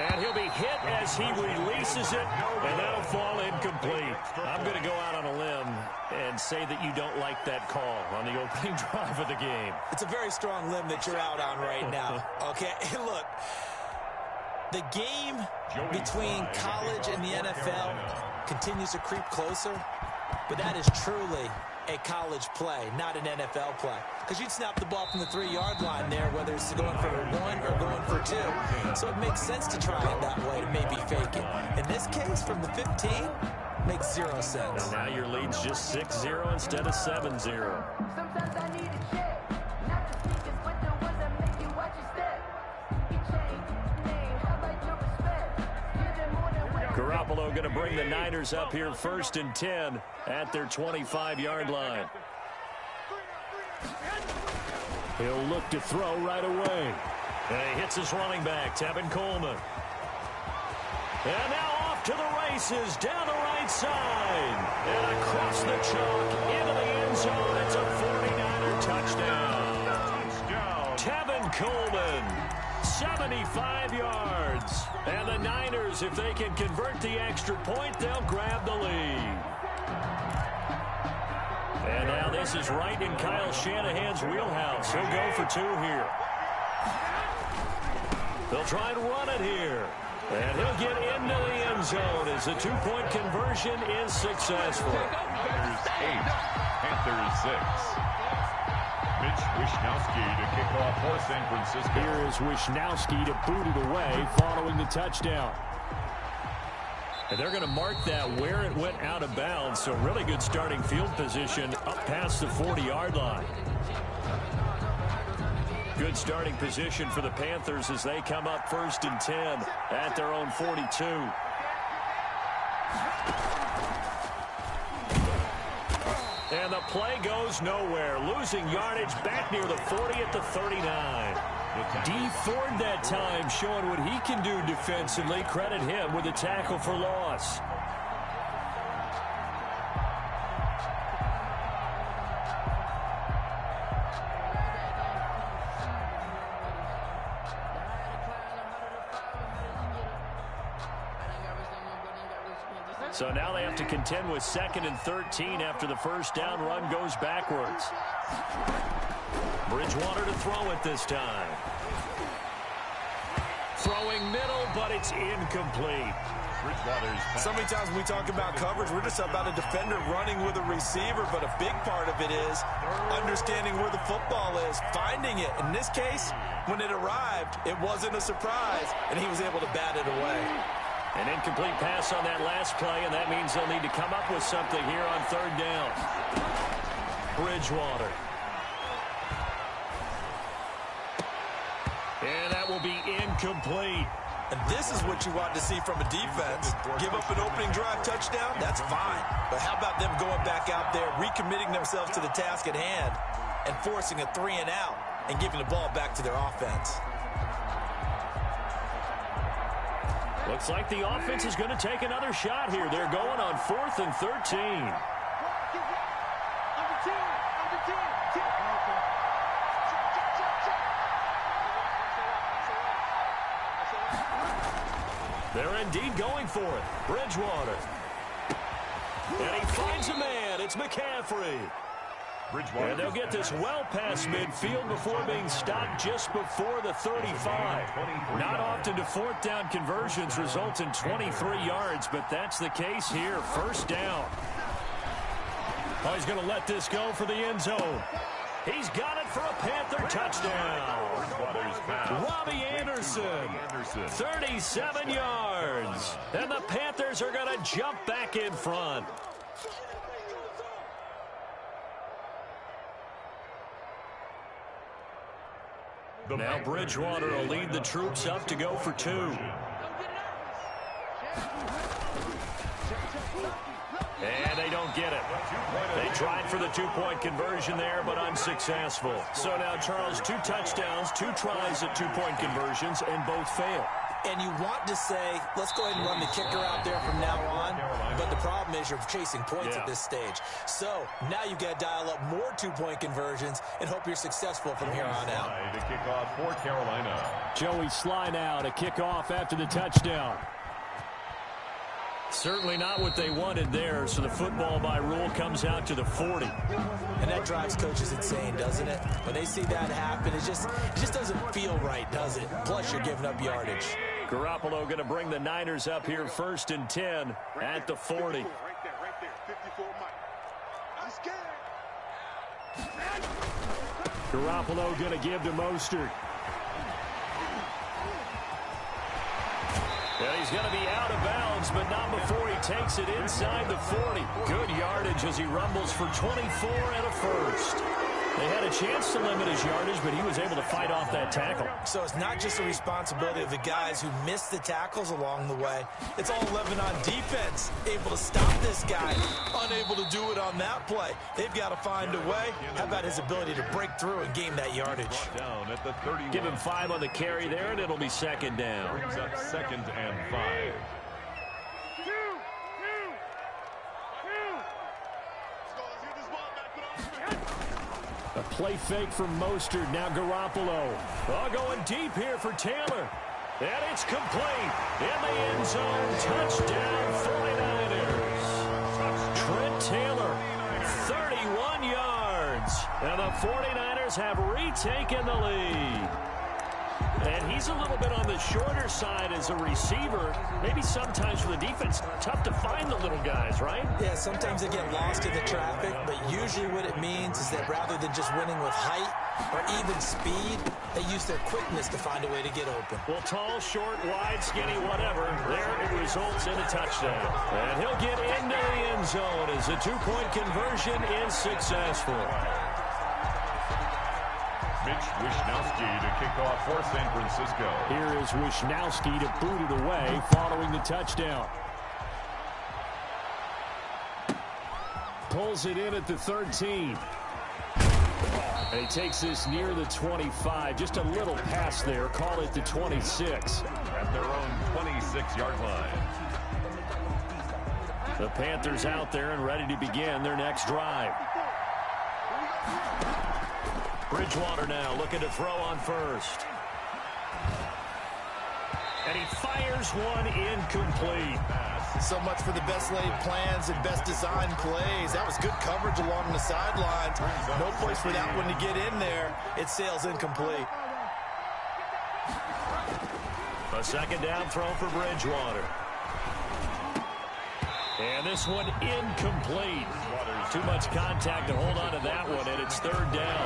And he'll be hit as he releases it, and that'll fall incomplete. I'm going to go out on a limb and say that you don't like that call on the opening drive of the game. It's a very strong limb that you're out on right now. Okay, look, the game between college and the NFL continues to creep closer, but that is truly a college play, not an NFL play. Because you'd snap the ball from the 3-yard line there, whether it's going for 1 or going for 2. So it makes sense to try it that way to maybe fake it. In this case, from the 15, makes 0 sense. And now your lead's just 6-0 instead of 7-0. Sometimes I need a check, not the speakers, but the ones that make you watch your step. You change your name, how about your respect? Give them more than what Garoppolo going to bring the Niners up here 1st and 10 at their 25-yard line. He'll look to throw right away. And he hits his running back, Tevin Coleman. And now off to the races, down the right side. And across the chalk, into the end zone. It's a 49er touchdown. Tevin Coleman, 75 yards. And the Niners, if they can convert the extra point, they'll grab the lead. And now this is right in Kyle Shanahan's wheelhouse. He'll go for 2 here. They'll try and run it here. And he'll get into the end zone as the 2-point conversion is successful. Panthers 8, Panthers 6. Mitch Wishnowsky to kick off for San Francisco. Here is Wishnowsky to boot it away following the touchdown. And they're going to mark that where it went out of bounds. So really good starting field position up past the 40-yard line. Good starting position for the Panthers as they come up 1st and 10 at their own 42. And the play goes nowhere. Losing yardage back near the 40 at the 39. D. Ford that time showing what he can do defensively. Credit him with a tackle for loss. So now they have to contend with 2nd and 13 after the first down run goes backwards. Bridgewater to throw it this time. Throwing middle, but it's incomplete. So many times when we talk about coverage, we're just about a defender running with a receiver, but a big part of it is understanding where the football is, finding it. In this case, when it arrived, it wasn't a surprise, and he was able to bat it away. An incomplete pass on that last play, and that means they'll need to come up with something here on 3rd down. Bridgewater. And that will be incomplete. And this is what you want to see from a defense. Give up an opening drive touchdown, that's fine. But how about them going back out there, recommitting themselves to the task at hand, and forcing a 3 and out, and giving the ball back to their offense. Looks like the offense is going to take another shot here. They're going on 4th and 13. They're indeed going for it. Bridgewater. And he finds a man. It's McCaffrey. And they'll get this well past midfield before being stopped just before the 35. Not often do 4th down conversions result in 23 yards, but that's the case here. 1st down. Oh, he's going to let this go for the end zone. He's got it for a Panther touchdown. Robbie Anderson, 37 yards. And the Panthers are going to jump back in front. Now Bridgewater will lead the troops up to go for 2. And they don't get it. They tried for the 2-point conversion there, but unsuccessful. So now, Charles, 2 touchdowns, 2 tries at 2-point conversions, and both fail. And you want to say, let's go ahead and run the kicker out there from now on. But the problem is you're chasing points at this stage. So now you've got to dial up more two-point conversions and hope you're successful from here on out. To kick off for Carolina. Joey Sly now to kick off after the touchdown. Certainly not what they wanted there, so the football by rule comes out to the 40. And that drives coaches insane, doesn't it? When they see that happen, it just doesn't feel right, does it? Plus, you're giving up yardage. Garoppolo going to bring the Niners up here 1st and 10 at the 40. Right there, 54 Mike. I'm scared. Garoppolo going to give to Mostert. And he's going to be out of bounds, but not before he takes it inside the 40. Good yardage as he rumbles for 24 and a first. They had a chance to limit his yardage, but he was able to fight off that tackle. So it's not just the responsibility of the guys who missed the tackles along the way. It's all 11 on defense, able to stop this guy, unable to do it on that play. They've got to find a way. How about his ability to break through and gain that yardage? Down at the 31. Give him 5 on the carry there, and it'll be 2nd down. Brings up 2nd and 5. A play fake from Mostert. Now Garoppolo. Oh, going deep here for Taylor. And it's complete. In the end zone. Touchdown 49ers. Trent Taylor. 31 yards. And the 49ers have retaken the lead. And he's a little bit on the shorter side as a receiver. Maybe sometimes for the defense, tough to find the little guys, right? Yeah, sometimes they get lost in the traffic, but usually what it means is that rather than just winning with height or even speed, they use their quickness to find a way to get open. Well, tall, short, wide, skinny, whatever, there it results in a touchdown. And he'll get into the end zone as the two-point conversion is successful. Mitch Wishnowsky to kick off for San Francisco. Here is Wishnowsky to boot it away following the touchdown. Pulls it in at the 13. And he takes this near the 25. Just a little pass there. Call it the 26. At their own 26-yard line. The Panthers out there and ready to begin their next drive. Bridgewater now looking to throw on first. And he fires one incomplete. So much for the best laid plans and best designed plays. That was good coverage along the sidelines. No place for that one to get in there. It sails incomplete. A 2nd down throw for Bridgewater. And this one incomplete. Too much contact to hold on to that one, and it's 3rd down.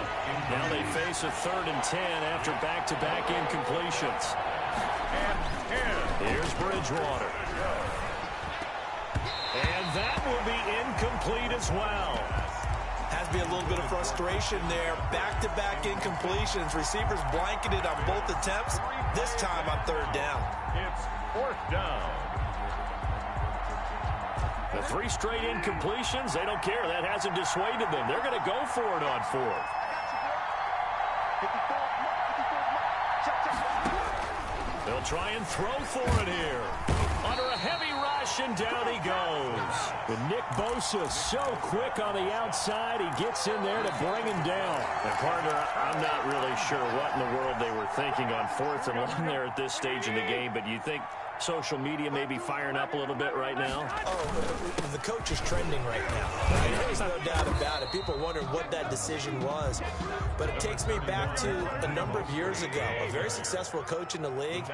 Now they face a 3rd and 10 after back-to-back incompletions. Here's Bridgewater. And that will be incomplete as well. Has to be a little bit of frustration there. Back-to-back incompletions. Receivers blanketed on both attempts. This time on 3rd down. It's 4th down. The 3 straight incompletions, they don't care. That hasn't dissuaded them. They're going to go for it on 4th. They'll try and throw for it here. Under a heavy rush, and down he goes. And Nick Bosa so quick on the outside, he gets in there to bring him down. And partner, I'm not really sure what in the world they were thinking on 4th and 1 there at this stage in the game, but you think social media may be firing up a little bit right now? Oh, the coach is trending right now. Right? There's no doubt about it. People wonder what that decision was. But it takes me back to a number of years ago. A very successful coach in the league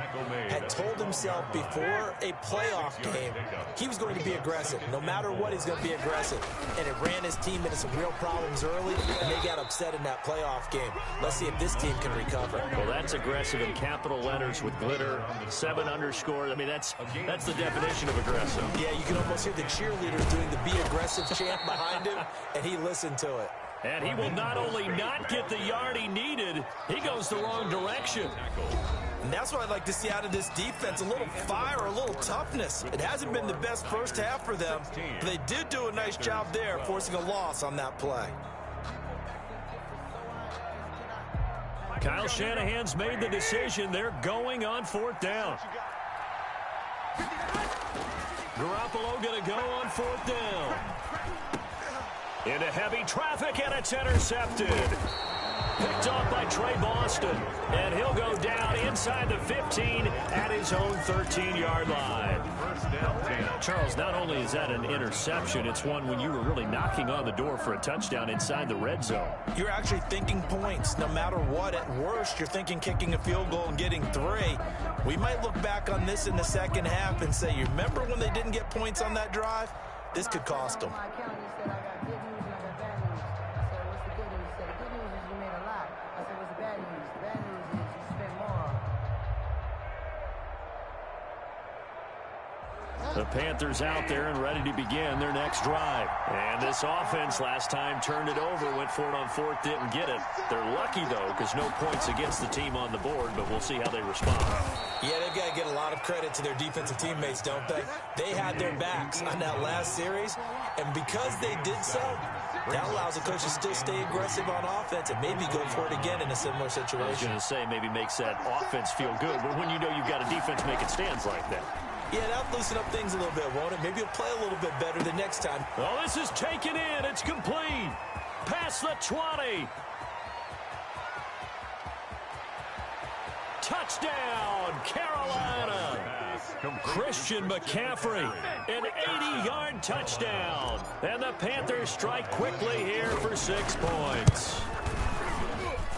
had told himself before a playoff game he was going to be aggressive. No matter what, he's going to be aggressive. And it ran his team into some real problems early, and they got upset in that playoff game. Let's see if this team can recover. Well, that's aggressive in capital letters with glitter, 7 underscore. I mean, that's the definition of aggressive. Yeah, you can almost hear the cheerleaders doing the be aggressive chant behind him, and he listened to it. And he will not only not get the yard he needed, he goes the wrong direction. And that's what I'd like to see out of this defense, a little fire, a little toughness. It hasn't been the best first half for them, but they did do a nice job there, forcing a loss on that play. Kyle Shanahan's made the decision. They're going on 4th down. Garoppolo going to go on 4th down. Into heavy traffic, and it's intercepted. Picked off by Trey Boston. And he'll go down inside the 15 at his own 13-yard line. First down, 10. Charles, not only is that an interception, it's one when you were really knocking on the door for a touchdown inside the red zone. You're actually thinking points no matter what. At worst, you're thinking kicking a field goal and getting 3. We might look back on this in the second half and say, you remember when they didn't get points on that drive? This could cost them. My accountant said I got good news and I got bad news. I said, what's the good news? He said, the good news is you made a lot. I said, what's the bad news? The bad news is you spent more. The Panthers out there and ready to begin their next drive. And this offense last time turned it over, went for it on 4th, didn't get it. They're lucky, though, because no points against the team on the board, but we'll see how they respond. Yeah, they've got to get a lot of credit to their defensive teammates, don't they? They had their backs on that last series, and because they did so, that allows the coach to still stay aggressive on offense and maybe go for it again in a similar I was situation. going to say maybe makes that offense feel good, but when you know you've got a defense making stands like that. Yeah, that'll loosen up things a little bit, won't it? Maybe he'll play a little bit better the next time. Oh, this is taken in. It's complete. Past the 20. Touchdown, Carolina. Christian McCaffrey, an 80-yard touchdown. And the Panthers strike quickly here for 6 points.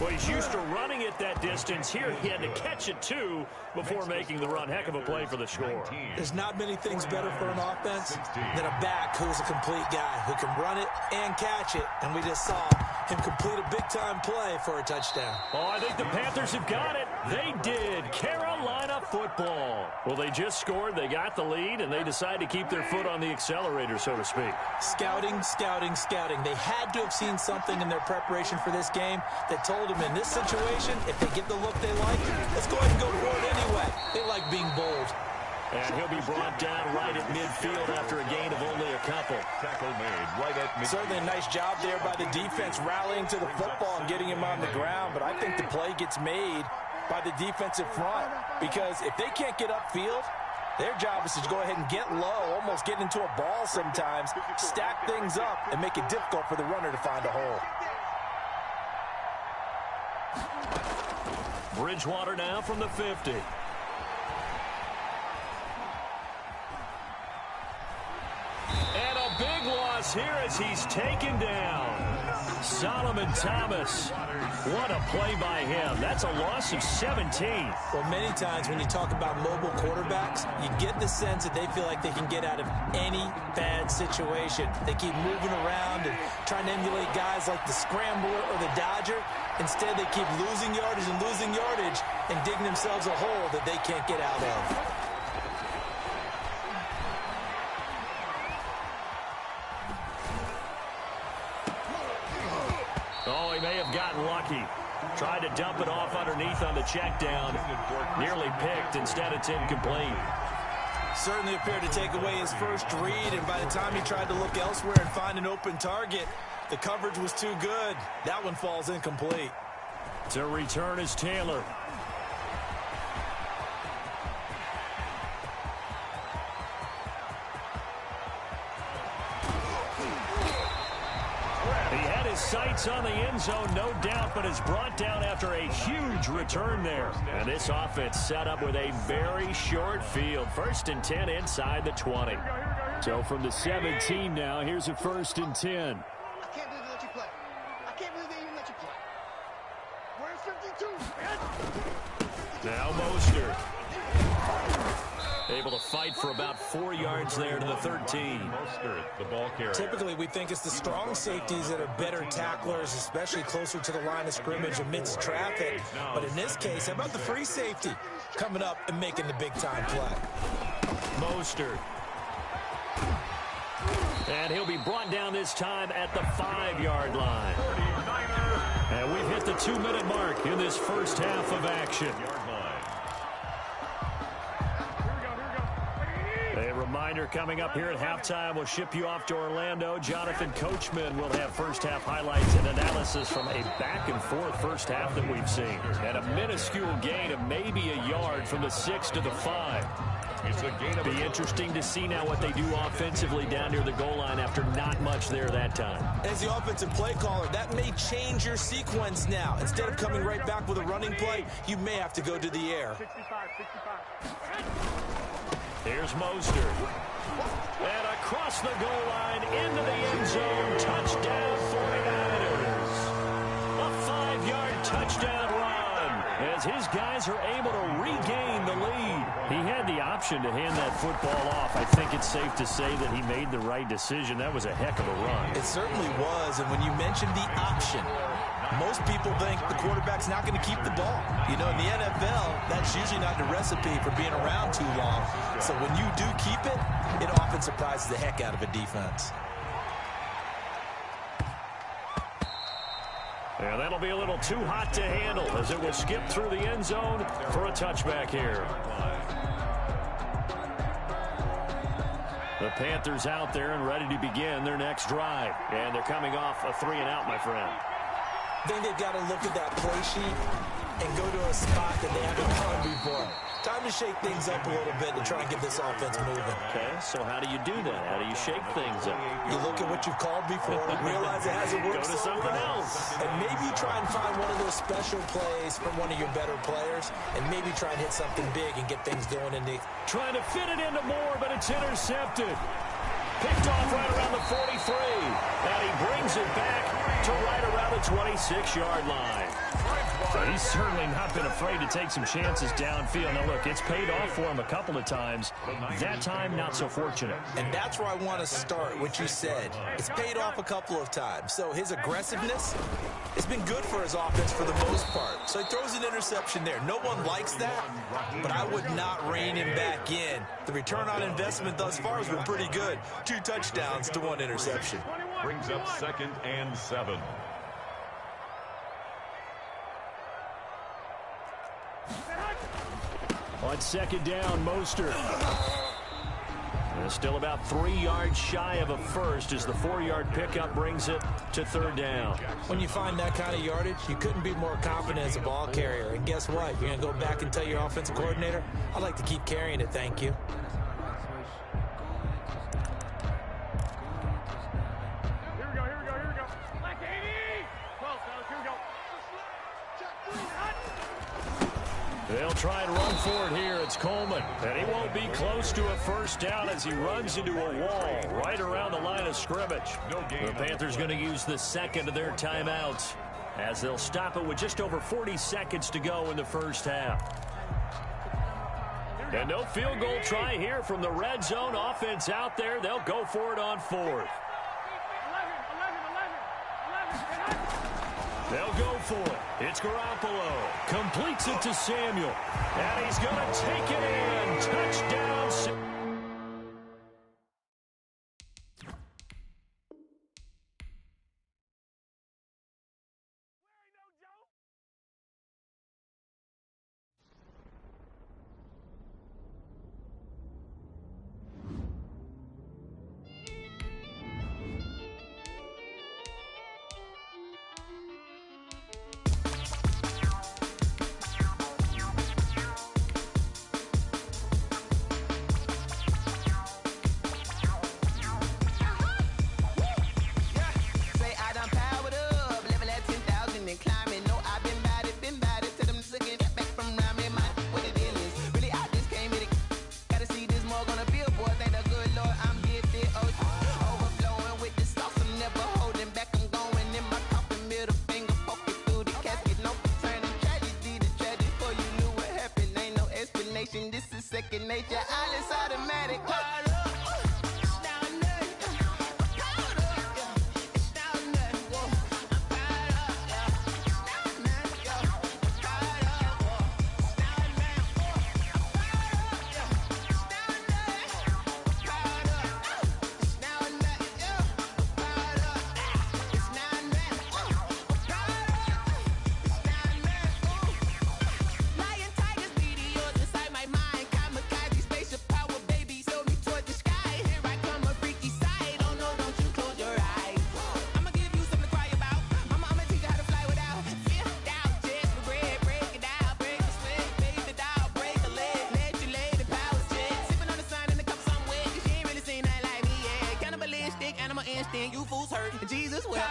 Well, he's used to running it that distance. Here he had to catch it, too, before making the run. Heck of a play for the score. There's not many things better for an offense than a back who's a complete guy who can run it and catch it. And we just saw him complete a big-time play for a touchdown. Oh, I think the Panthers have got it. They did. Carolina football. Well, they just scored. They got the lead, and they decide to keep their foot on the accelerator, so to speak. Scouting, scouting, scouting. They had to have seen something in their preparation for this game that told them in this situation, if they get the look they like, let's go ahead and go for it anyway. They like being bold. And he'll be brought down right at midfield after a gain of only a couple. Tackle made right at midfield. Certainly a nice job there by the defense rallying to the football and getting him on the ground, but I think the play gets made by the defensive front because if they can't get upfield, their job is to go ahead and get low, almost get into a ball sometimes, stack things up, and make it difficult for the runner to find a hole. Bridgewater now from the 50. And a big loss here as he's taken down. Solomon Thomas. What a play by him. That's a loss of 17. Well, many times when you talk about mobile quarterbacks, you get the sense that they feel like they can get out of any bad situation. They keep moving around and trying to emulate guys like the Scrambler or the Dodger. Instead, they keep losing yardage and digging themselves a hole that they can't get out of. Oh, he may have gotten lucky. Tried to dump it off underneath on the check down. Nearly picked. Instead, it's incomplete. Certainly appeared to take away his first read, and by the time he tried to look elsewhere and find an open target, the coverage was too good. That one falls incomplete. To return is Taylor. He had his sights on the end zone, no doubt, but is brought down after a huge return there. And this offense set up with a very short field. 1st and 10 inside the 20. So from the 17 now, here's a 1st and 10. I can't believe they let you play. I can't believe they even let you play. We're in 52. Now Mostert. Able to fight for about 4 yards there to the 13. Mostert, the ball carrier. Typically, we think it's the strong safeties that are better tacklers, especially closer to the line of scrimmage amidst traffic. But in this case, how about the free safety coming up and making the big-time play? Mostert. And he'll be brought down this time at the 5-yard line. And we've hit the 2-minute mark in this first half of action. A reminder coming up here at halftime. We'll ship you off to Orlando. Jonathan Coachman will have first-half highlights and analysis from a back-and-forth first half that we've seen. And a minuscule gain of maybe a yard from the 6 to the 5. Be interesting to see now what they do offensively down near the goal line after not much there that time. As the offensive play caller, that may change your sequence now. Instead of coming right back with a running play, you may have to go to the air. Here's Mostert. And across the goal line into the end zone. Touchdown 49ers. A 5-yard touchdown run as his guys are able to regain the lead. He had the option to hand that football off. I think it's safe to say that he made the right decision. That was a heck of a run. It certainly was, and when you mentioned the option, most people think the quarterback's not going to keep the ball. You know, in the NFL, that's usually not the recipe for being around too long. So when you do keep it, it often surprises the heck out of a defense. Yeah, that'll be a little too hot to handle as it will skip through the end zone for a touchback here. The Panthers out there and ready to begin their next drive. And they're coming off a 3-and-out, my friend. I think they've got to look at that play sheet and go to a spot that they haven't gone before. Time to shake things up a little bit to try and get this offense moving. Okay, so how do you do that? How do you shake things up? You look at what you've called before, realize it hasn't worked. Go to something else. And maybe you try and find one of those special plays from one of your better players, and maybe try and hit something big and get things going in the... Trying to fit it into Moore, but it's intercepted. Picked off right around the 43. And he brings it back to right around the 26-yard line. So he's certainly not been afraid to take some chances downfield. Now, look, it's paid off for him a couple of times. That time, not so fortunate. And that's where I want to start, what you said. It's paid off a couple of times. So his aggressiveness has been good for his offense for the most part. So he throws an interception there. No one likes that, but I would not rein him back in. The return on investment thus far has been pretty good. 2 touchdowns to 1 interception. Brings up 2nd and 7. On 2nd down, Mostert. And still about 3 yards shy of a first as the 4-yard pickup brings it to 3rd down. When you find that kind of yardage, you couldn't be more confident as a ball carrier. And guess what? You're going to go back and tell your offensive coordinator, I'd like to keep carrying it, thank you. They'll try and run for it here. It's Coleman. And he won't be close to a first down as he runs into a wall right around the line of scrimmage. The Panthers going to use the second of their timeouts as they'll stop it with just over 40 seconds to go in the first half. And no field goal try here from the red zone. Offense out there. They'll go for it on 4th. They'll go for it. It's Garoppolo. Completes it to Samuel. And he's going to take it in. Touchdown. pain, you fools hurt, and Jesus wept.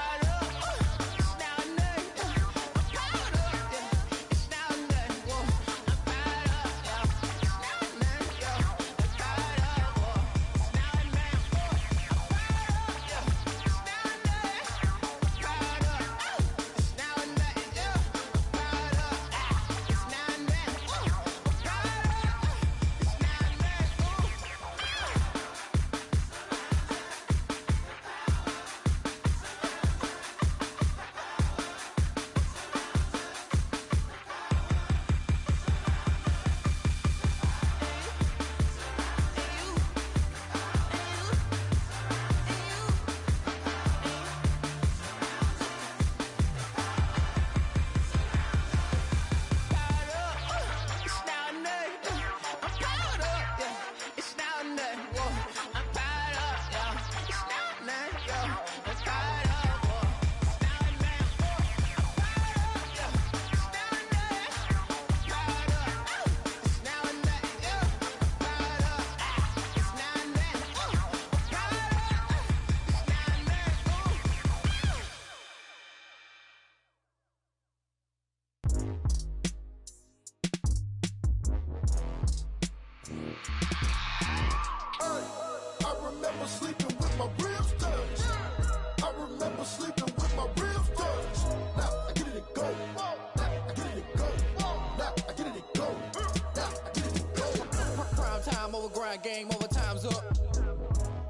Game over, time's up.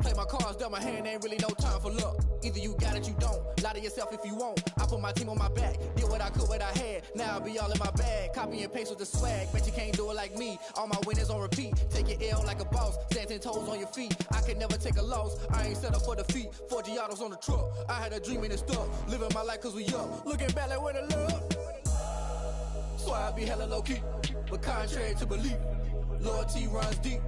Play my cards, dealt my hand, ain't really no time for luck. Either you got it, you don't. Lie to yourself if you won't. I put my team on my back, did what I could, what I had. Now I'll be all in my bag. Copy and paste with the swag. Bet you can't do it like me. All my winners on repeat. Take your L like a boss. Stand 10 toes on your feet. I can never take a loss. I ain't set up for defeat. 4 Giottos on the truck. I had a dream and it's stuck. Living my life cause we up. Looking back like where the love. So I be hella low key. But contrary to belief, loyalty runs deep.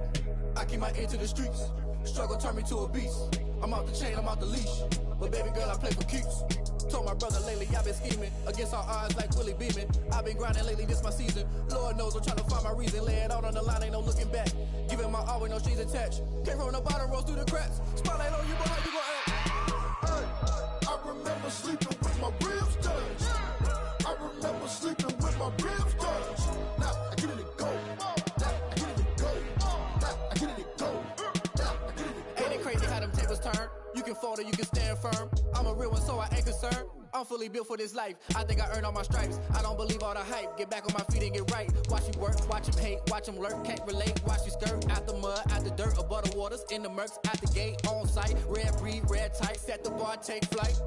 I keep my ear to the streets. Struggle turned me to a beast. I'm out the chain, I'm out the leash. But baby girl, I play for keeps. Told my brother lately, I've been scheming. Against all odds like Willie Beeman. I've been grinding lately, this my season. Lord knows I'm trying to find my reason. Lay it out on the line, ain't no looking back. Giving my all with no strings attached. Came from the bottom, rose through the cracks. Spotlight on you, but how you gon' act? Hey, I remember sleeping with my ribs touched. I remember sleeping with my ribs touched. Now I get it go. Turn. You can fold or you can stand firm. I'm a real one, so I ain't concerned. I'm fully built for this life. I think I earned all my stripes. I don't believe all the hype. Get back on my feet and get right. Watch you work, watch him hate, watch him lurk. Can't relate, watch you skirt. Out the mud, out the dirt, above the waters, in the murks, out the gate, on site. Red breed, red tight, set the bar, take flight.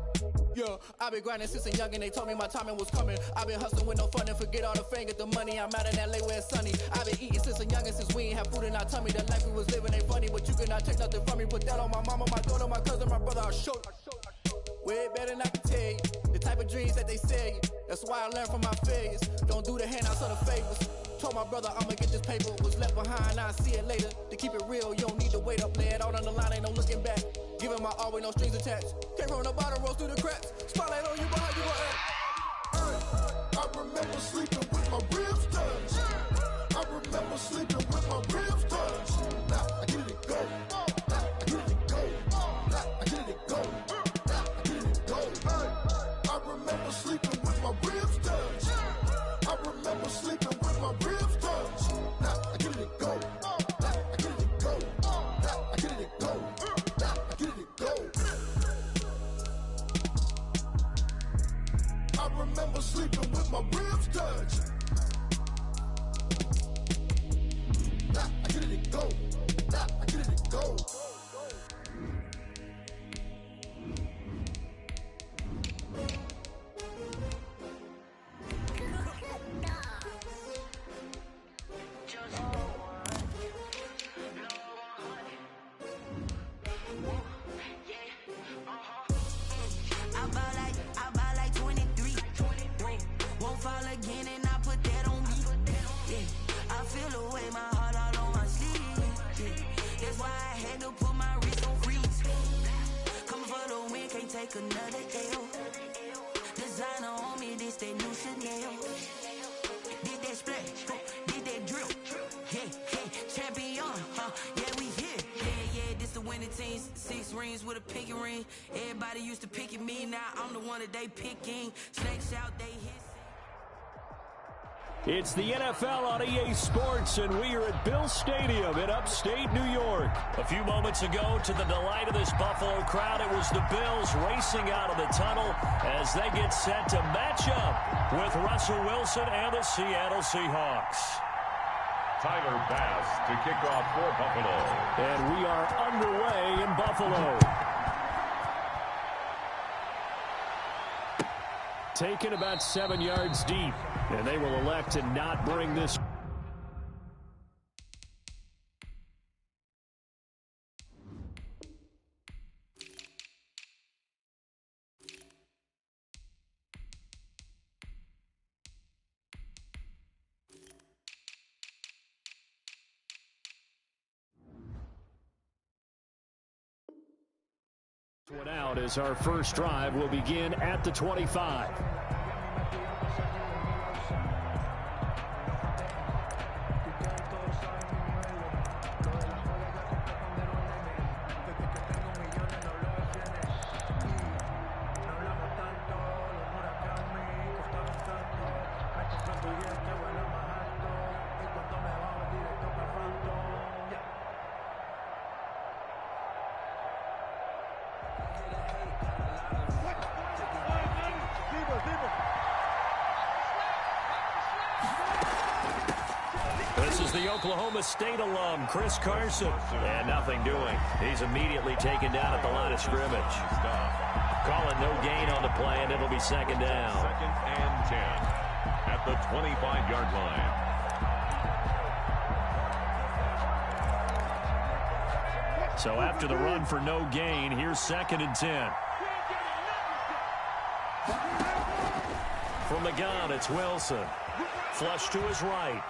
Yeah, I've been grinding since a young and they told me my timing was coming. I've been hustling with no fun and forget all the fame, get the money. I'm out in LA where it's sunny. I've been eating since a young and since we ain't have food in our tummy. The life we was living ain't funny, but you cannot take nothing from me. Put that on my mama, my daughter, my cousin, my brother, I'll show you. Way better than I can tell you. The type of dreams that they sell you. That's why I learned from my failures. Don't do the handouts or the favors. Told my brother I'ma get this paper. Was left behind, I'll see it later. To keep it real, you don't need to wait up. Lay it out on the line, ain't no looking back. Giving my all with no strings attached. Came from the bottom, rose through the cracks. Spotlight on you, but how you gon' act? I remember sleeping with my ribs touched. I remember sleeping with my ribs touched. Now I get it go. Now I get it go. Now I get it go. Now I get it go. I remember sleeping with my ribs touched. I remember sleeping with my ribs touched. Now I get it go. Now I get it go. Now I get it go. Now I get it go. I remember sleeping with my ribs touched. Now I get it go. Now I get it go. I buy like 23. Won't fall again and I put that on me. Yeah, I feel the way, my heart all on my sleeve. Yeah, that's why I had to put my wrist on freeze. Coming for the win, can't take another L. Designer on me, this that new Chanel. Did that splash, did that drip. Yeah, champion, yeah, we here. Yeah, this the winning 15, 6 rings with a pinky ring. Everybody used to pick at me, now I'm the one that they picking. Snakes out, they hit. It's the NFL on EA Sports, and we are at Bill Stadium in upstate New York. A few moments ago, to the delight of this Buffalo crowd, it was the Bills racing out of the tunnel as they get set to match up with Russell Wilson and the Seattle Seahawks. Tyler Bass to kick off for Buffalo. And we are underway in Buffalo. Taken about 7 yards deep, and they will elect to not bring this. One out as our first drive will begin at the 25. This is the Oklahoma State alum, Chris Carson. And nothing doing. He's immediately taken down at the line of scrimmage. Calling no gain on the play, and it'll be second down. Second and 10 at the 25-yard line. So after the run for no gain, here's second and 10. From the gun, it's Wilson. Flush to his right.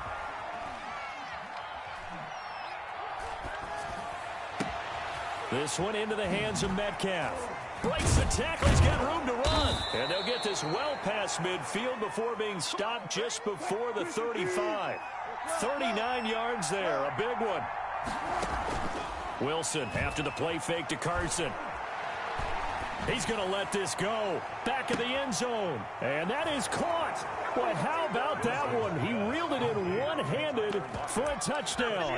This one into the hands of Metcalf. Breaks the tackle. He's got room to run. And they'll get this well past midfield before being stopped just before the 35. 39 yards there. A big one. Wilson after the play fake to Carson. He's going to let this go. Back of the end zone. And that is caught. But how about that one? He reeled it in one-handed for a touchdown.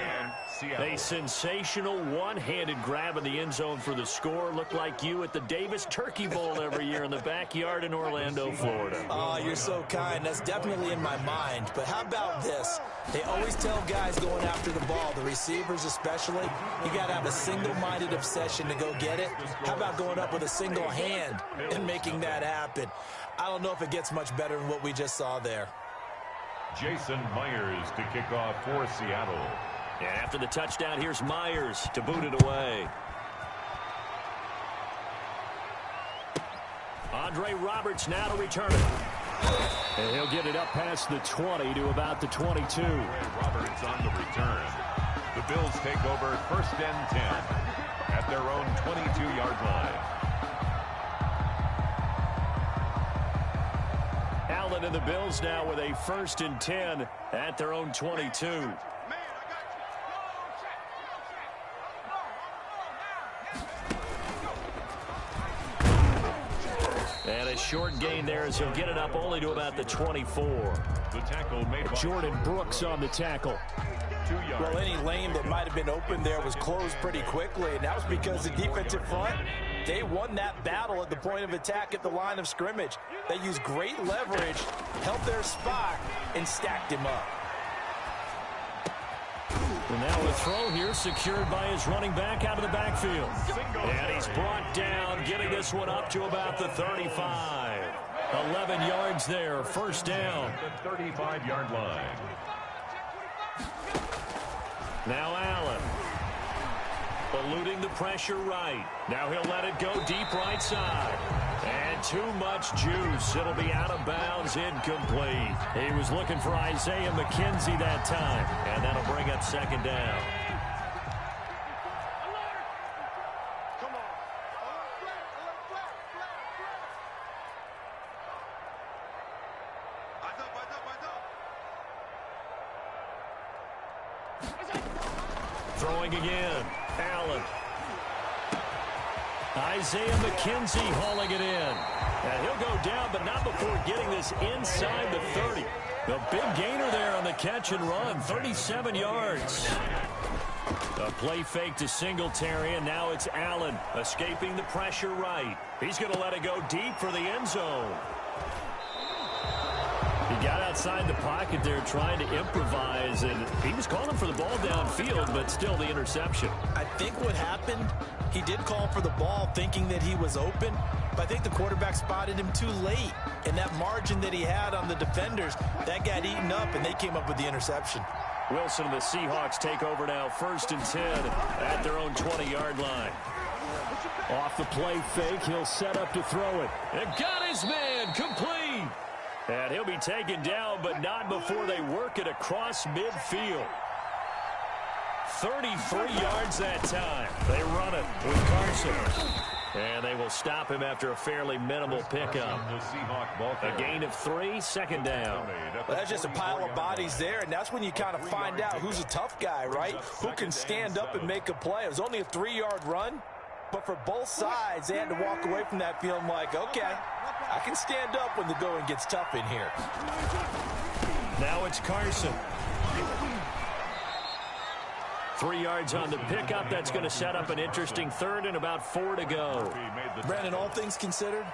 A sensational one-handed grab in the end zone for the score. Looked like you at the Davis Turkey Bowl every year in the backyard in Orlando, Florida. Oh, you're so kind. That's definitely in my mind. But how about this? They always tell guys going after the ball, the receivers especially, you got to have a single-minded obsession to go get it. How about going up with a single hand and making that happen? I don't know if it gets much better than what we just saw there. Jason Myers to kick off for Seattle. And after the touchdown, here's Myers to boot it away. Andre Roberts now to return it. And he'll get it up past the 20 to about the 22. Roberts on the return. The Bills take over first and 10 at their own 22-yard line. Allen and the Bills now with a first and 10 at their own 22. And a short gain there as he'll get it up only to about the 24. The tackle made by Jordan Brooks on the tackle. 2 yards. Well, any lane that might have been open there was closed pretty quickly, and that was because the defensive front, they won that battle at the point of attack at the line of scrimmage. They used great leverage, held their spot, and stacked him up. And now a throw here secured by his running back out of the backfield. And he's brought down, getting this one up to about the 35. 11 yards there, first down. The 35-yard line. Now Allen. Eluding the pressure right. Now he'll let it go deep right side. And too much juice. It'll be out of bounds, incomplete. He was looking for Isaiah McKenzie that time. And that'll bring up second down. Throwing again. Allen. Isaiah McKenzie hauling it in. And he'll go down, but not before getting this inside the 30. The big gainer there on the catch and run, 37 yards. A play fake to Singletary, and now it's Allen escaping the pressure right. He's going to let it go deep for the end zone. He got outside the pocket there trying to improvise, and he was calling for the ball downfield, but still the interception. I think what happened, he did call for the ball thinking that he was open, but I think the quarterback spotted him too late. And that margin that he had on the defenders, that got eaten up, and they came up with the interception. Wilson and the Seahawks take over now, 1st and 10 at their own 20-yard line. Off the play fake, he'll set up to throw it. And got his man, complete. And he'll be taken down, but not before they work it across midfield. 33 yards that time. They run it with Carson. And they will stop him after a fairly minimal pickup. A gain of 3, 2nd down. Well, that's just a pile of bodies there, and that's when you kind of find out who's a tough guy, right? Who can stand up and make a play. It was only a 3-yard run, but for both sides, they had to walk away from that feeling like, okay, I can stand up when the going gets tough in here. Now it's Carson. 3 yards on the pickup. That's going to set up an interesting 3rd and about 4 to go. Brandon, all things considered,